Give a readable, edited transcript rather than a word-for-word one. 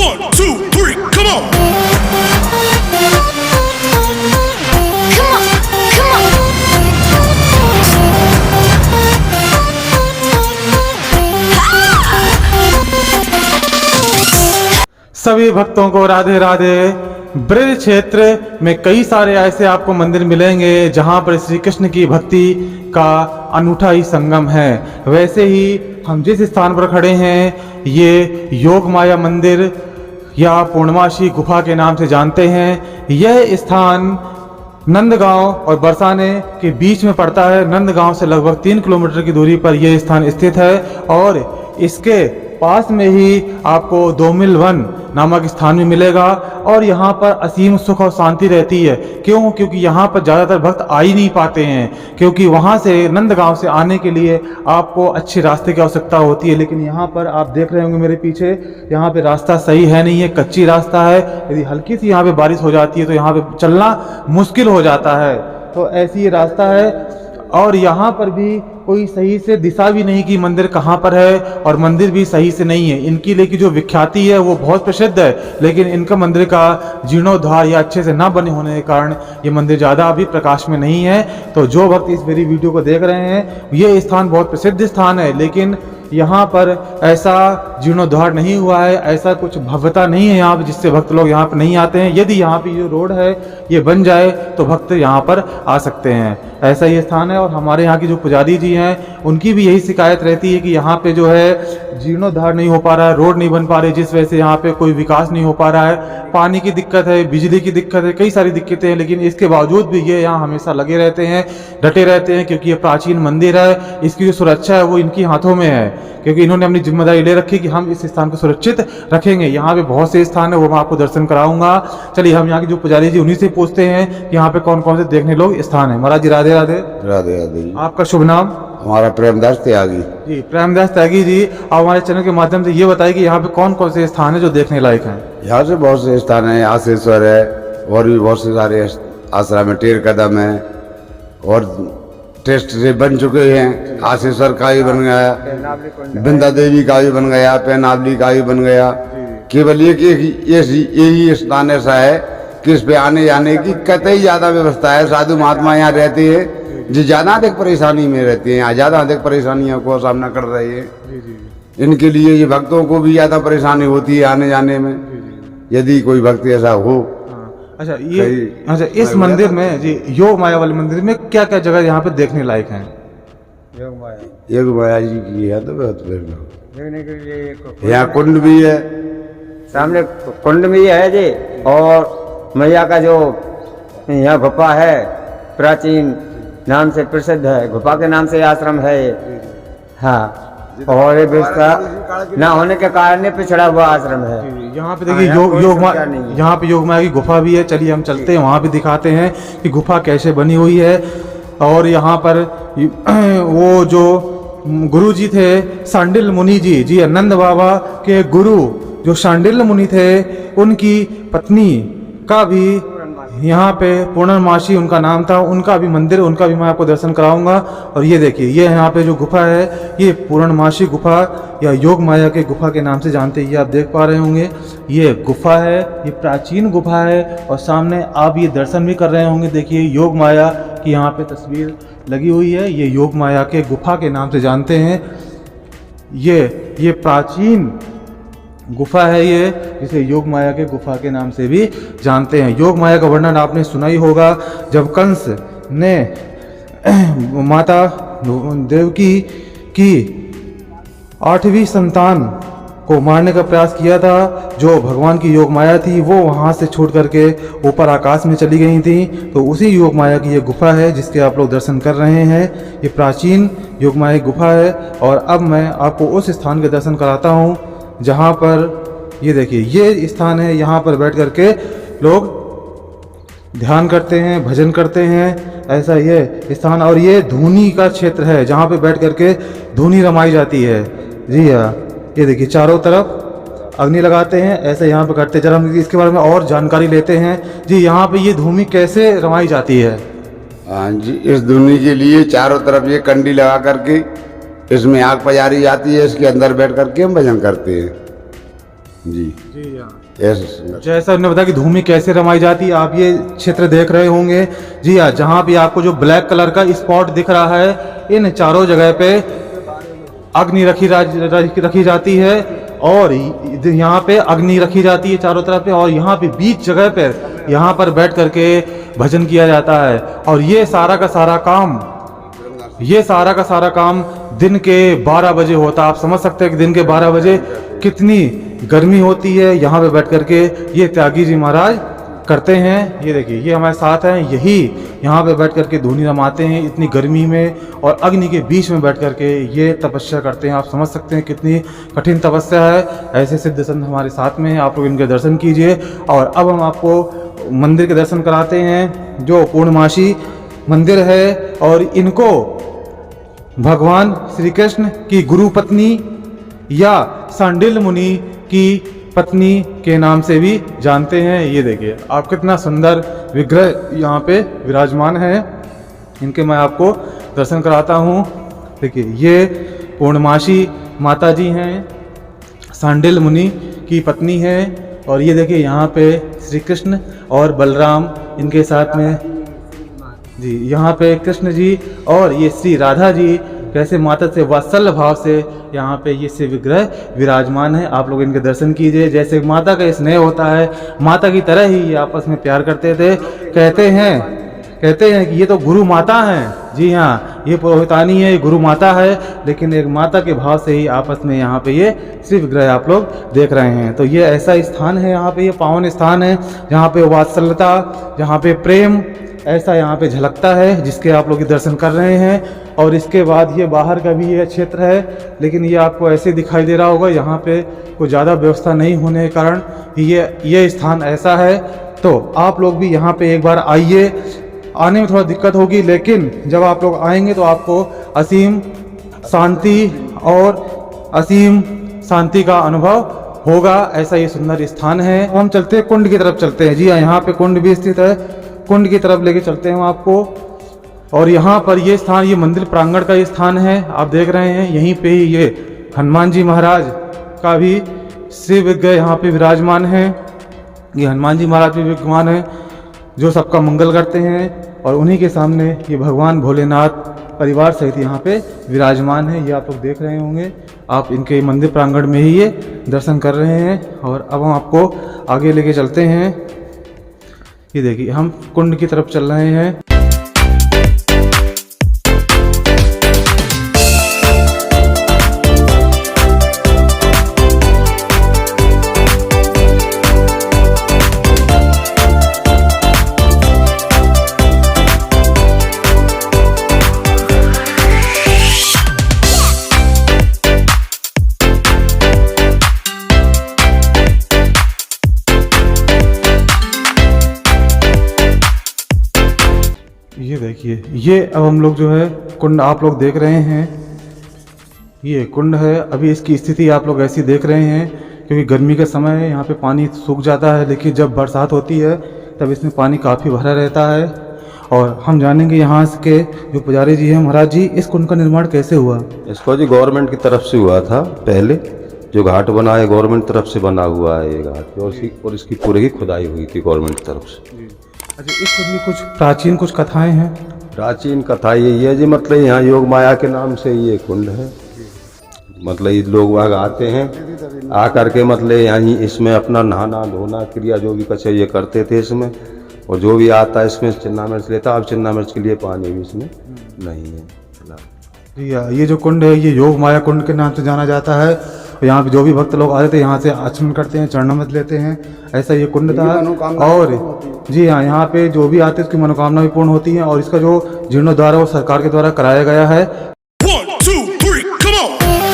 1, 2, 3, come on! सभी भक्तों को राधे राधे। ब्रज क्षेत्र में कई सारे ऐसे आपको मंदिर मिलेंगे जहां पर श्री कृष्ण की भक्ति का अनूठा ही संगम है। वैसे ही हम जिस स्थान पर खड़े हैं ये योग माया मंदिर या पूर्णमासी गुफा के नाम से जानते हैं। यह स्थान नंदगांव और बरसाने के बीच में पड़ता है। नंदगांव से लगभग 3 किलोमीटर की दूरी पर यह स्थान स्थित है और इसके पास में ही आपको दोमिल वन नामक स्थान भी मिलेगा और यहाँ पर असीम सुख और शांति रहती है। क्यों? क्योंकि यहाँ पर ज़्यादातर भक्त आ ही नहीं पाते हैं, क्योंकि वहाँ से नंदगांव से आने के लिए आपको अच्छे रास्ते की आवश्यकता होती है। लेकिन यहाँ पर आप देख रहे होंगे मेरे पीछे, यहाँ पे रास्ता सही है नहीं है, कच्ची रास्ता है। यदि हल्की सी यहाँ पे बारिश हो जाती है तो यहाँ पे चलना मुश्किल हो जाता है। तो ऐसी रास्ता है और यहाँ पर भी कोई सही से दिशा भी नहीं कि मंदिर कहाँ पर है और मंदिर भी सही से नहीं है। इनकी लेकिन जो विख्याति है वो बहुत प्रसिद्ध है, लेकिन इनका मंदिर का जीर्णोद्धार या अच्छे से ना बने होने के कारण ये मंदिर ज़्यादा अभी प्रकाश में नहीं है। तो जो भक्त इस मेरी वीडियो को देख रहे हैं, ये स्थान बहुत प्रसिद्ध स्थान है, लेकिन यहाँ पर ऐसा जीर्णोद्धार नहीं हुआ है, ऐसा कुछ भव्यता नहीं है यहाँ पर जिससे भक्त लोग यहाँ पर नहीं आते हैं। यदि यहाँ पे जो रोड है ये बन जाए तो भक्त यहाँ पर आ सकते हैं। ऐसा ये स्थान है और हमारे यहाँ की जो पुजारी जी हैं उनकी भी यही शिकायत रहती है कि यहाँ पे जो है जीर्णोद्धार नहीं हो पा रहा है, रोड नहीं बन पा रही, जिस वजह से यहाँ पे कोई विकास नहीं हो पा रहा है। पानी की दिक्कत है, बिजली की दिक्कत है, कई सारी दिक्कतें हैं, लेकिन इसके बावजूद भी ये यहाँ हमेशा लगे रहते हैं, डटे रहते हैं, क्योंकि ये प्राचीन मंदिर है। इसकी जो सुरक्षा है वो इनकी हाथों में है, क्योंकि इन्होंने अपनी जिम्मेदारी ले रखी कि हम इस स्थान को सुरक्षित रखेंगे। यहाँ पे बहुत से स्थान है, वो मैं आपको दर्शन कराऊंगा। चलिए हम यहाँ के जो पुजारी जी उन्हीं से पूछते हैं कि यहाँ पे कौन कौन से देखने लोग स्थान है। महाराज जी राधे राधे। राधे राधे जी। आपका शुभ नाम? हमारा प्रेमदास त्यागी जी। प्रेमदास त्यागी जी, आप हमारे चैनल के माध्यम से ये बताइए कि यहाँ पे कौन कौन से स्थान है जो देखने लायक हैं? यहाँ से बहुत से स्थान है, आशेश्वर है और भी बहुत से सारे आश्रम है, टेर कदम है और टेस्ट से बन चुके हैं। आशेश्वर का भी बन गया, बिंदा देवी का भी बन गया, पैनावली का भी बन गया। केवल एक यही स्थान ऐसा है कि इस पे आने जाने की कतई ज्यादा व्यवस्था है। साधु महात्मा यहाँ रहते हैं जो ज्यादा अधिक परेशानी में रहते हैं, यहाँ ज्यादा अधिक परेशानियों को सामना कर रहे हैं। इनके लिए ये भक्तों को भी ज्यादा परेशानी होती है आने जाने में, यदि कोई भक्त ऐसा हो। अच्छा, इस मंदिर में जी योग माया वाले मंदिर में क्या क्या जगह यहाँ पे देखने लायक हैं? योग माया जी की है तो बहुत देखने के लिए यहाँ कुंड भी है, सामने कुंड भी है जी, और मैया का जो यहाँ गुफा है प्राचीन नाम से प्रसिद्ध है, गुफा के नाम से आश्रम है। हाँ, और ये व्यवस्था ना होने के कारण पिछड़ा हुआ आश्रम है। यहाँ पे देखिए यहाँ पे योग माया की गुफा भी है। चलिए हम चलते हैं, वहाँ भी दिखाते हैं कि गुफा कैसे बनी हुई है। और यहाँ पर वो जो गुरु जी थे सांडिल मुनि जी, जी नंद बाबा के गुरु जो सांडिल मुनि थे, उनकी पत्नी का भी यहाँ पे पूर्णमासी उनका नाम था, उनका भी मंदिर, उनका भी मैं आपको दर्शन कराऊंगा। और ये देखिए, ये यहाँ पे जो गुफा है ये पूर्णमासी गुफा या योग माया के गुफा के नाम से जानते हैं। ये आप देख पा रहे होंगे, ये गुफा है, ये प्राचीन गुफा है और सामने आप ये दर्शन भी कर रहे होंगे। देखिए योग माया की यहाँ पे तस्वीर लगी हुई है। ये योग माया के गुफा के नाम से जानते हैं। ये प्राचीन गुफा है ये, जिसे योग माया के गुफा के नाम से भी जानते हैं। योग माया का वर्णन आपने सुना ही होगा। जब कंस ने माता देवकी की 8वीं संतान को मारने का प्रयास किया था, जो भगवान की योग माया थी वो वहां से छूट करके ऊपर आकाश में चली गई थी। तो उसी योग माया की ये गुफा है जिसके आप लोग दर्शन कर रहे हैं। ये प्राचीन योग माया गुफा है। और अब मैं आपको उस स्थान के दर्शन कराता हूँ जहाँ पर ये देखिए, ये स्थान है। यहाँ पर बैठ करके लोग ध्यान करते हैं, भजन करते हैं, ऐसा ये स्थान। और ये धूनी का क्षेत्र है जहाँ पे बैठ करके धूनी रमाई जाती है। जी हाँ, ये देखिए चारों तरफ अग्नि लगाते हैं, ऐसे यहाँ पे करते। जरा हम इसके बारे में और जानकारी लेते हैं। जी, यहाँ पे ये धूनी कैसे रमाई जाती है? हाँ जी, इस धूनी के लिए चारों तरफ ये कंडी लगा करके इसमें आग पजारी जाती है, इसके अंदर बैठ करके हम भजन करते हैं। जी जी हाँ। ऐसे सुंदर। जैसा उन्होंने बताया कि धूमी कैसे रमाई जाती है, आप ये क्षेत्र देख रहे होंगे। जी हाँ, जहाँ भी आपको जो ब्लैक कलर का स्पॉट दिख रहा है, इन चारों जगह पे अग्नि रखी जाती है और यहाँ पे अग्नि रखी जाती है चारों तरफ पे, और यहाँ पे बीच जगह पे यहाँ पर बैठ करके भजन किया जाता है। और ये सारा का सारा काम दिन के 12 बजे होता है। आप समझ सकते हैं कि दिन के 12 बजे कितनी गर्मी होती है। यहाँ पे बैठ करके ये त्यागी जी महाराज करते हैं। ये देखिए, ये हमारे साथ हैं, यही यहाँ पे बैठ करके धूनी रमाते हैं इतनी गर्मी में, और अग्नि के बीच में बैठ करके ये तपस्या करते हैं। आप समझ सकते हैं कितनी कठिन तपस्या है। ऐसे सिद्ध संत हमारे साथ में हैं, आप लोग इनके दर्शन कीजिए। और अब हम आपको मंदिर के दर्शन कराते हैं, जो पूर्णमासी मंदिर है, और इनको भगवान श्री कृष्ण की गुरु पत्नी या सांडिल मुनि की पत्नी के नाम से भी जानते हैं। ये देखिए आप, कितना सुंदर विग्रह यहाँ पे विराजमान है। इनके मैं आपको दर्शन कराता हूँ। देखिए, ये पूर्णमासी माता जी हैं, सांडिल मुनि की पत्नी हैं। और ये देखिए, यहाँ पे श्री कृष्ण और बलराम इनके साथ में जी, यहाँ पे कृष्ण जी और ये श्री राधा जी कैसे माता से वात्सल्य भाव से यहाँ पे ये से विग्रह विराजमान है। आप लोग इनके दर्शन कीजिए। जैसे माता का स्नेह होता है, माता की तरह ही ये आपस में प्यार करते थे। कहते हैं कि ये तो गुरु माता हैं। जी हाँ, ये पुरोहितानी है, ये गुरु माता है, लेकिन एक माता के भाव से ही आपस में यहाँ पे ये श्री विग्रह आप लोग देख रहे हैं। तो ये ऐसा स्थान है, यहाँ पे ये पावन स्थान है, जहाँ पे वात्सल्यता, जहाँ पे प्रेम ऐसा यहाँ पे झलकता है, जिसके आप लोग दर्शन कर रहे हैं। और इसके बाद ये बाहर का भी ये क्षेत्र है, लेकिन ये आपको ऐसे दिखाई दे रहा होगा। यहाँ पे कोई ज़्यादा व्यवस्था नहीं होने के कारण ये स्थान ऐसा है। तो आप लोग भी यहाँ पे एक बार आइए। आने में थोड़ा दिक्कत होगी, लेकिन जब आप लोग आएंगे तो आपको असीम शांति का अनुभव होगा। ऐसा ये सुंदर स्थान है। हम चलते हैं कुंड की तरफ चलते हैं। जी हाँ, यहाँ पे कुंड भी स्थित है। कुंड की तरफ लेके चलते हैं हम आपको। और यहाँ पर ये स्थान, ये मंदिर प्रांगण का ये स्थान है, आप देख रहे हैं। यहीं पे ही ये हनुमान जी महाराज का भी श्री विग्रह यहाँ पे विराजमान है। ये हनुमान जी महाराज भी विद्यमान है, जो सबका मंगल करते हैं। और उन्हीं के सामने ये भगवान भोलेनाथ परिवार सहित यहाँ पे विराजमान है। ये आप लोग देख रहे होंगे। आप इनके मंदिर प्रांगण में ही ये दर्शन कर रहे हैं। और अब हम आपको आगे लेके चलते हैं। ये देखिए, हम कुंड की तरफ चल रहे हैं। ये देखिए, ये अब हम लोग जो है कुंड आप लोग देख रहे हैं, ये कुंड है। अभी इसकी स्थिति आप लोग ऐसी देख रहे हैं, क्योंकि गर्मी का समय है, यहाँ पे पानी सूख जाता है, लेकिन जब बरसात होती है तब इसमें पानी काफ़ी भरा रहता है। और हम जानेंगे यहाँ के जो पुजारी जी हैं, महाराज जी, इस कुंड का निर्माण कैसे हुआ? इसको जी गवर्नमेंट की तरफ से हुआ था। पहले जो घाट बना है गवर्नमेंट तरफ से बना हुआ है ये घाट, और इसकी पूरी ही खुदाई हुई थी गवर्नमेंट की तरफ से। अच्छा, इस कुंड में कुछ प्राचीन कुछ कथाएं हैं? प्राचीन कथा यही है जी, मतलब यहाँ योग माया के नाम से ये कुंड है। मतलब ये लोग वहाँ आते हैं, आकर के मतलब यहीं इसमें अपना नहाना धोना क्रिया जो भी कुछ ये करते थे इसमें। और जो भी आता है इसमें चिन्ना मिर्च लेता। अब चिन्ना मिर्च के लिए पानी भी इसमें नहीं है फिलहाल। ये जो कुंड है, ये योग माया कुंड के नाम से जाना जाता है। यहाँ पे जो भी भक्त लोग आते थे, यहाँ से आचमन करते हैं, चरणामृत लेते हैं। ऐसा ये कुंड था। और जी हाँ, यहाँ पे जो भी आते हैं उसकी मनोकामना भी पूर्ण होती है। और इसका जो जीर्णोद्धार है वो सरकार के द्वारा कराया गया है। 1, 2, 3, come on!